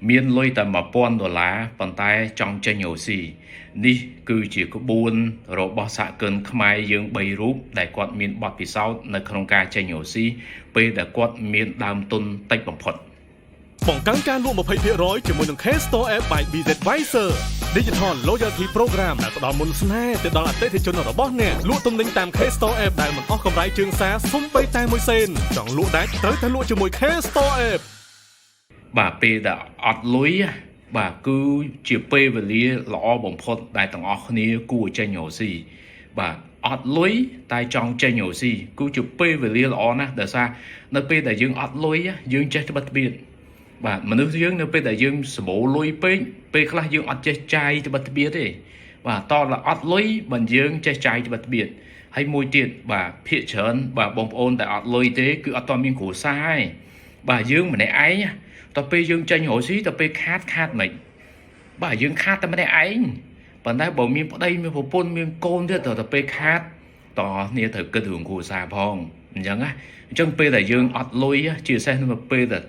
មានលុយតែ$1000ប៉ុន្តែចង់ចេញរកស៊ីនេះគឺជាក្បួនរបស់សហគមន៍ខ្មែរយើង3រូបដែលគាត់មានបទពិសោធន៍នៅក្នុងការចេញរកស៊ីពេលដែលគាត់មានដើមទុនតិចបំផុតបង្កើនការលក់ 20% ជាមួយនឹង K-Store App by BZadvisor Digital Loyalty Program ដែលផ្ដល់មុនស្នេហ៍ទៅដល់អតិថិជនរបស់អ្នកលក់ទំនិញតាម K-Store App ដែលមិនអស់កម្រៃជើងសារសូម្បីតែ1សេនចង់លក់ដាច់ត្រូវតែលក់ជាមួយ K-Store App បាទពេលដែលអត់លុយបាទគឺជាពេលវេលាល្អបំផុតដែលទាំងអស់គ្នាគួរចេញរកស៊ីបាទអត់លុយតែចង់ចេញរកស៊ីគឺជាពេលវេលាល្អណាស់ដោយសារនៅពេលដែលយើងអត់លុយយើងចេះត្បិតត្បៀតបាទមនុស្សយើងនៅពេលដែលយើងសម្បូរលុយពេកពេលខ្លះយើងអត់ចេះចាយត្បិតត្បៀតទេបាទតោះអត់លុយបើយើងចេះចាយត្បិតត្បៀតហើយមួយទៀតបាទភាគច្រើនបាទបងប្អូនតែអត់លុយទេគឺអត់តមានគ្រួសារទេបាទយើងម្នាក់ឯងតទៅពេលយើងចេញរកស៊ីទៅពេលខាតមិនបាទយើងខាតតែម្នាក់ឯងប៉ុន្តែបើមានប្តីមានប្រពន្ធមានកូនទៀតទៅពេលខាតតោះគ្នាត្រូវគិតរឿងគ្រួសារផងអញ្ចឹងពេលដែលយើងអត់លុយជាពិសេសនៅពេលដែល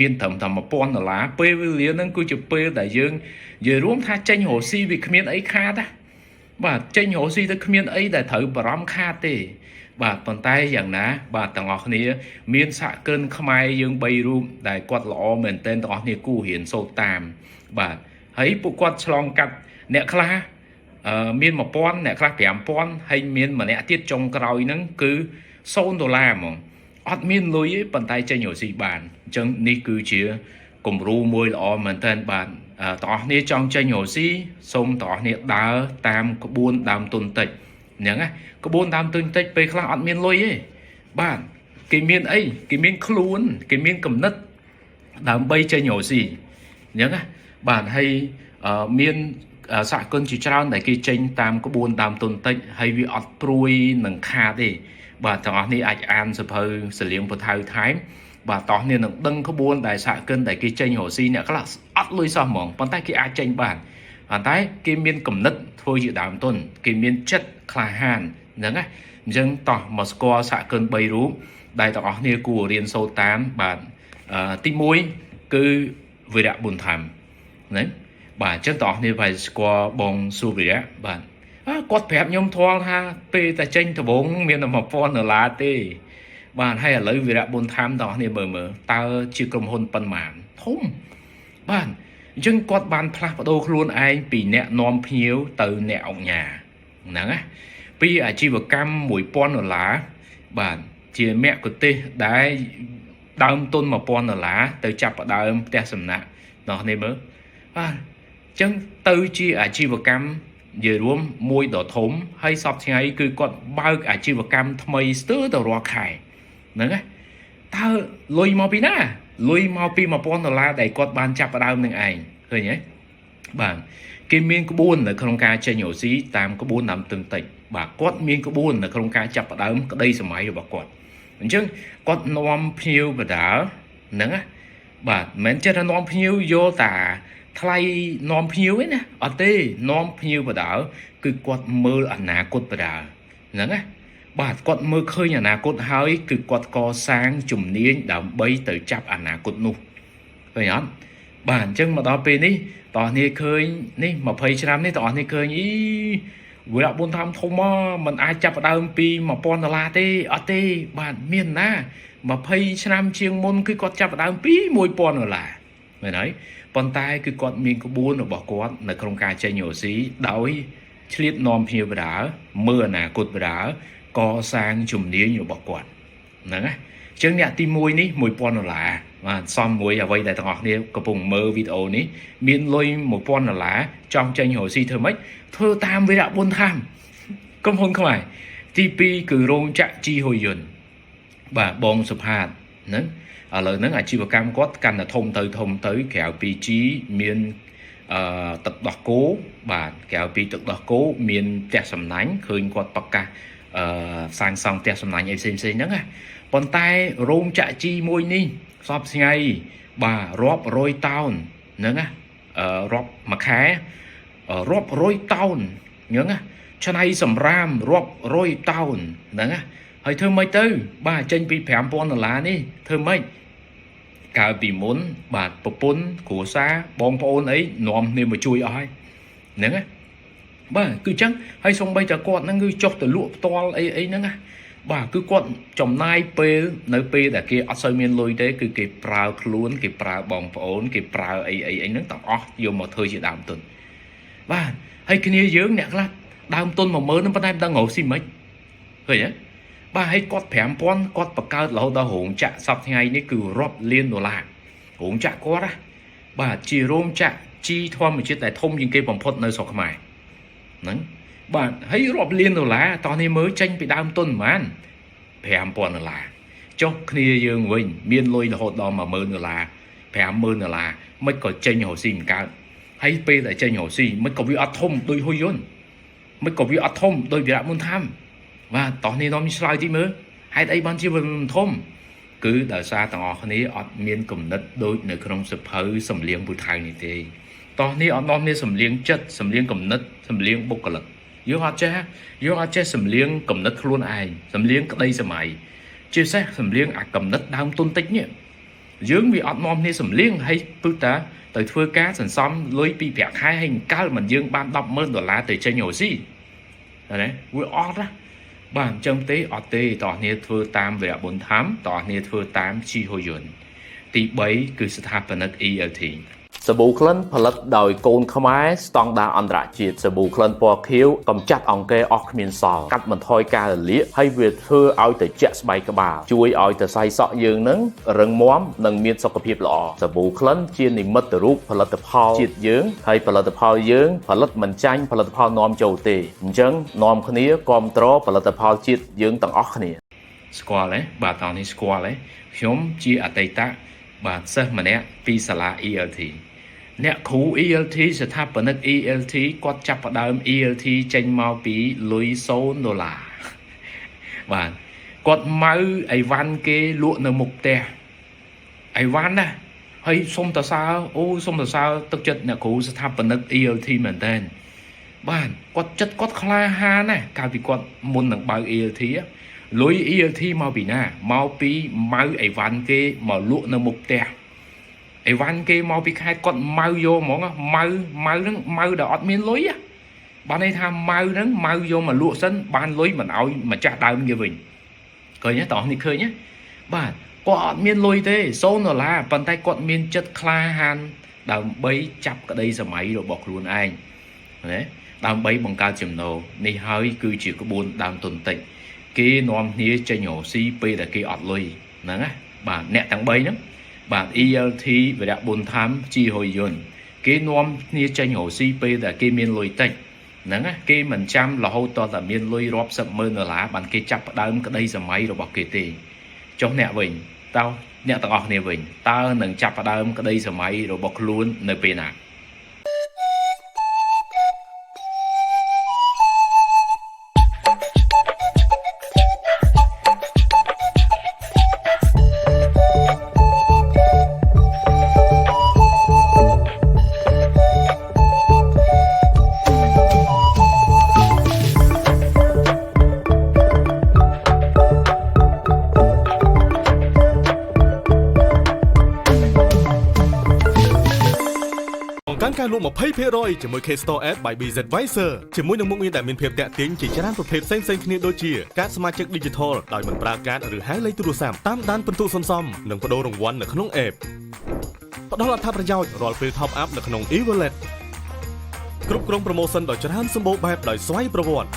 មានត្រឹមតែ$1000ពេលវេលាហ្នឹងគឺជាពេលដែលយើងនិយាយរួមថាចេញរកស៊ីវាគ្មានអីខាតណាបាទចេញរកស៊ីទៅគ្មានអីដែលត្រូវបារម្ភខាតទេបាទប៉ុន្តែយ៉ាងណាបាទទាំងអស់គ្នាមានសហគមន៍ខ្មែរយើង3រូបដែលគាត់ល្អមែនទែនទាំងអស់គ្នាគូរៀនសូត្រតាមបាទហើយពួកគាត់ឆ្លងកាត់អ្នកខ្លះមាន1000អ្នកខ្លះ5000ហើយមានម្នាក់ទៀតចុងក្រោយហ្នឹងគឺ$0ហ្មងអត់មានលុយទេប៉ុន្តែចេញរកស៊ីបានអញ្ចឹងនេះគឺជាគំរូមួយល្អមែនទែនបាទទាំងអស់គ្នាចង់ចេញរកស៊ីសូមទាំងអស់គ្នាដើរតាមក្បួនដើមទុនតិចអញ្ចឹងណាក្បួនដើមទុនតិចពេលខ្លះអត់មានលុយទេបាទគេមានអីគេមានខ្លួនគេមានគំនិតដើម្បីចេញរកស៊ីអញ្ចឹងណាបាទហើយមានសហគមន៍ជាច្រើនដែលគេចេញតាមក្បួនដើមទុនតិចហើយវាអត់ព្រួយនឹងខាតទេបាទទាំងអស់នេះអាចអានសភៅសលៀងពថៅថែមបាទតោះនេះនឹងដឹងក្បួនដែលសហគមន៍ដែលគេចេញរកស៊ីអ្នកខ្លះអត់លុយសោះហ្មងប៉ុន្តែគេអាចចេញបានប៉ុន្តែគេមានគំនិតធ្វើជាដើមទុនគេមានចិត្តក្លាហានហ្នឹងណាអញ្ចឹងតោះមកស្គាល់សហគមន៍3រូបដែលទាំងអស់គ្នាគួររៀនសូត្រតាមបាទទី1គឺវីរៈប៊ុនធម្មណាបាទអញ្ចឹងទាំងអស់គ្នាphảiស្គាល់បងសុវីរៈបាទគាត់ប្រាប់ខ្ញុំធល់ថាពេលតែចេញដំបងមានតែ$1000ទេបាទហើយឥឡូវវីរៈប៊ុនធម្មទាំងអស់គ្នាមើលតើជាក្រុមហ៊ុនប៉ុន្មានធំបាទអញ្ចឹងគាត់បានផ្លាស់ប្ដូរខ្លួនឯងពីអ្នកនាំភ្ញៀវទៅអ្នកអង្គញាហ្នឹងណាពីអាជីវកម្ម$1000បាទជាមគ្គុទ្ទេសក៍ដែលដើមទុន$1000ទៅចាប់ផ្ដើមផ្ទះសំណាក់ទាំងអស់គ្នាមើលបាទអញ្ចឹងទៅជាអាជីវកម្មនិយាយរួមមួយដ៏ធំហើយសពថ្ងៃគឺគាត់បើកអាជីវកម្មថ្មីស្ទើរទៅរាល់ខែហ្នឹងណាតើលុយមកពីណាលុយមកពី$1000ដែលគាត់បានចាប់ផ្ដើមនឹងឯងឃើញទេបាទគេមានក្បួននៅក្នុងការចេញរកស៊ីតាមក្បួនដើមទុនតិចបាទគាត់មានក្បួននៅក្នុងការចាប់ផ្ដើមក្តីសម័យរបស់គាត់អញ្ចឹងគាត់នាំភ្ញៀវបដាលហ្នឹងណាបាទមិនមែនចេះតែនាំភ្ញៀវយកតាថ្លៃនាំភ្ញៀវឯណាអត់ទេនាំភ្ញៀវបដាលគឺគាត់មើលអនាគតបដាលហ្នឹងណាបាទគាត់មើលឃើញអនាគតហើយគឺគាត់កសាងជំនាញដើម្បីទៅចាប់អនាគតនោះឃើញអត់បាទអញ្ចឹងមកដល់ពេលនេះតោះនេះឃើញនេះ20ឆ្នាំនេះតោះនេះឃើញវីរៈប៊ុនធម្មធំមកมันអាចចាប់ផ្ដើមពី$1000ទេអត់ទេបាទមានណា20ឆ្នាំជាងមុនគឺគាត់ចាប់ផ្ដើមពី$1000មែនហើយប៉ុន្តែគឺគាត់មានក្បួនរបស់គាត់នៅក្នុងការចេញរកស៊ីដោយឆ្លៀតនាំភ្ញៀវបដាលមើលអនាគតបដាលកសាងជំនាញរបស់គាត់ហ្នឹងណាអញ្ចឹងអ្នកទី1នេះ$1000បាទសំមួយអ្វីដែលទាំងអស់គ្នាកំពុងមើលវីដេអូនេះមានលុយ$1000ចង់ចេញរកស៊ីធ្វើម៉េចធ្វើតាមវីរៈប៊ុនធម្មក្រុមហ៊ុនខ្មែរទី2គឺរោងចក្រជីហ៊ុយយុនបាទបងសុផាតហ្នឹងឥឡូវហ្នឹងអាជីវកម្មគាត់កាន់តែធំទៅក្រៅពី G មានទឹកដោះគោបាទក្រៅពីទឹកដោះគោមានផ្ទះសំណាញ់ឃើញគាត់ប្រកាសសាងសង់ផ្ទះសំណាញ់អីផ្សេងៗហ្នឹងណាប៉ុន្តែរោងចក្រជីមួយនេះសពថ្ងៃបាទរាប់រយតោនហ្នឹងណារាប់មួយខែរាប់រយតោនហ្នឹងណាឆ្នៃសម្រាមរាប់រយតោនហ្នឹងណាហើយធ្វើម៉េចទៅបាទចេញពី$5000នេះធ្វើម៉េច កាលពីមុនបាទប្រពន្ធគ្រួសារបងប្អូនអីនាំគ្នាមកជួយអស់ហើយហ្នឹងណាបាទគឺអញ្ចឹងហើយសូម្បីតែគាត់ហ្នឹងគឺចុះទៅលក់ផ្ទាល់អីហ្នឹងណាបាទគឺគាត់ចំណាយពេលនៅពេលដែលគេអត់សូវមានលុយទេគឺគេប្រើខ្លួនគេប្រើបងប្អូនគេប្រើអីហ្នឹងទាំងអស់យកមកធ្វើជាដើមទុនបាទហើយគ្នាយើងអ្នកខ្លះដើមទុន 10000 ហ្នឹងប៉ុន្តែមិនដឹងរកស៊ីមិនឃើញទេបាទហើយគាត់ 5000 គាត់បង្កើតរហូតដល់រោងចក្រសប្តាហ៍ថ្ងៃនេះគឺរាប់លានដុល្លាររោងចក្រគាត់ណាបាទជារោងចក្រជីធម្មជាតិដែលធំជាងគេបំផុតនៅស្រុកខ្មែរហ្នឹងបាទហើយរាប់លានដុល្លារតោះនេះមើលចេញពីដើមទុនប្រហែល 5000 ដុល្លារចុះគ្នាយើងវិញមានលុយរហូតដល់ 10000 ដុល្លារ 50000 ដុល្លារមិនក៏ចេញរកស៊ីមិនកើតហើយពេលដែលចេញរកស៊ីមិនក៏វាអត់ធំដូចហ៊ុយយន្តមិនក៏វាអត់ធំដូចវីរៈមុនថាមបាទតោះនេះនាំឆ្លើយទីមើលហេតុអីបានជាវាមិនធំគឺដោយសារទាំងអស់គ្នាអត់មានគំនិតដូចនៅក្នុងសភៅសំលៀងពូថៅនេះទេតោះនេះអត់នាំគ្នាសំលៀងចិត្តសំលៀងគំនិតសំលៀងបុគ្គលិកយើងអត់ចេះសំលៀងគំនិតខ្លួនឯងសំលៀងក្តីសម័យជាពិសេសសំលៀងអាគំនិតដើមទុនតិចនេះយើងវាអត់នាំគ្នាសំលៀងហើយពឹសតាទៅធ្វើការសន្សំលុយពីប្រាក់ខែហើយកើមិនយើងបាន 100,000 ដុល្លារទៅចេញរកស៊ីណាវាអត់ណាបាទអញ្ចឹងទេអត់ទេតោះគ្នាធ្វើតាមវីរៈប៊ុនថាមតោះគ្នាធ្វើតាមជីហ៊ុយយន្តទី3គឺស្ថាបនិក ELT សាប៊ូក្លិនផលិតដោយកូនខ្មែរស្តង់ដារអន្តរជាតិសាប៊ូក្លិនពណ៌ខៀវកម្ចាត់អង្គែអស់គ្មានសល់កាត់បន្ថយការរលាកហើយវាធ្វើឲ្យត្រជាក់ស្បែកក្បាលជួយឲ្យសរសៃសក់យើងនឹងរឹងមាំនិងមានសុខភាពល្អសាប៊ូក្លិនជានិមិត្តរូបផលិតផលជាតិយើងហើយផលិតផលយើងផលិតមិនចាញ់ផលិតផលនាំចូលទេអញ្ចឹងនាំគ្នាគ្រប់គ្រងផលិតផលជាតិយើងទាំងអស់គ្នាស្គាល់ទេបាទតោះនេះស្គាល់ទេខ្ញុំជាអតីតបាទសិស្សម្នាក់ពីសាលា ELT អ្នកគ្រូ ELT ស្ថាបនិក ELT គាត់ចាប់ផ្ដើម ELT ចេញមកពីលុយ$0បាទគាត់ម៉ៅអីវ៉ាន់គេលក់នៅមុខផ្ទះអីវ៉ាន់ណាហើយសុំតសើសុំតសើទឹកចិត្តអ្នកគ្រូស្ថាបនិក ELT មែនតើបាទគាត់ចិត្តគាត់ក្លាហានណាកាលពីគាត់មុននឹងបើក ELT លុយ ELT មកពីណាមកពីម៉ៅអីវ៉ាន់គេមកលក់នៅមុខផ្ទះអីវ៉ាន់គេមកពីខេត្តគាត់ម៉ៅយកហ្មងម៉ៅហ្នឹងម៉ៅដែលអត់មានលុយបានន័យថាម៉ៅហ្នឹងម៉ៅយកមកលក់សិនបានលុយមិនឲ្យម្ចាស់ដើមគេវិញឃើញទេតោះនេះឃើញទេបាទគាត់អត់មានលុយទេ$0ប៉ុន្តែគាត់មានចិត្តក្លាហានដើម្បីចាប់ក្តីសម័យរបស់ខ្លួនឯងណាដើម្បីបង្កើតចំណូលនេះហើយគឺជាក្បួនដើមទុនតិចគេនាំគ្នាចេញរកស៊ីពេលដែលគេអត់លុយហ្នឹងណាបាទអ្នកទាំង3ហ្នឹងបាទ ELT វីរៈប៊ុនថាមជីហ៊ុយយន្តគេនាំគ្នាចេញរកស៊ីពេលដែលគេមានលុយតិចហ្នឹងណាគេមិនចាំរហូតតតែមានលុយរាប់$10,000 បានគេចាប់ផ្ដើមក្តីសម័យរបស់គេទេចុះអ្នកវិញតើអ្នកទាំងអស់គ្នាវិញតើនឹងចាប់ផ្ដើមក្តីសម័យរបស់ខ្លួននៅពេលណាការលក់ 20% ជាមួយ K-Store App by BZ Advisor ជាមួយនឹងមុខងារដែលមានភាពតាក់ទាញជាច្រើនប្រភេទផ្សេងៗគ្នាដូចជាការសមាជិក Digital ដោយមិនប្រើកាតឬហាយលេខទូរស័ព្ទតាមដានពិន្ទុសន្សំនិងបដូររង្វាន់នៅក្នុង App ផ្ដល់អត្ថប្រយោជន៍រាល់ពេល Top Up នៅក្នុង E-Wallet គ្រប់គ្រង promotion ដ៏ច្រើនសម្បូរបែបដោយស្វ័យប្រវត្តិ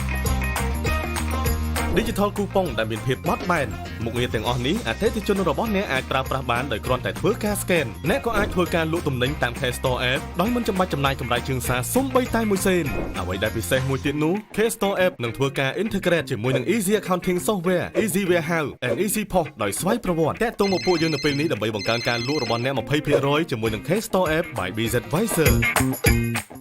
Digital Coupon ដែលមានភាពបត់បែនមុខងារទាំងអស់នេះអតិថិជនរបស់អ្នកអាចប្រើប្រាស់បានដោយគ្រាន់តែធ្វើការ scan អ្នកក៏អាចធ្វើការលក់ទំនិញតាម K-Store App ដោយមិនចាំបាច់ចំណាយកម្រៃជើងសារសូម្បីតែ1សេនអ្វីដែលពិសេសមួយទៀតនោះ K-Store App នឹងធ្វើការ integrate ជាមួយនឹង Easy Accounting Software Easy Warehouse and Easy POS ដោយស្វ័យប្រវត្តិតាក់ទងមកពួកយើងនៅពេលនេះដើម្បីបង្កើនការលក់របស់អ្នក 20% ជាមួយនឹង K-Store App by BZ Advisor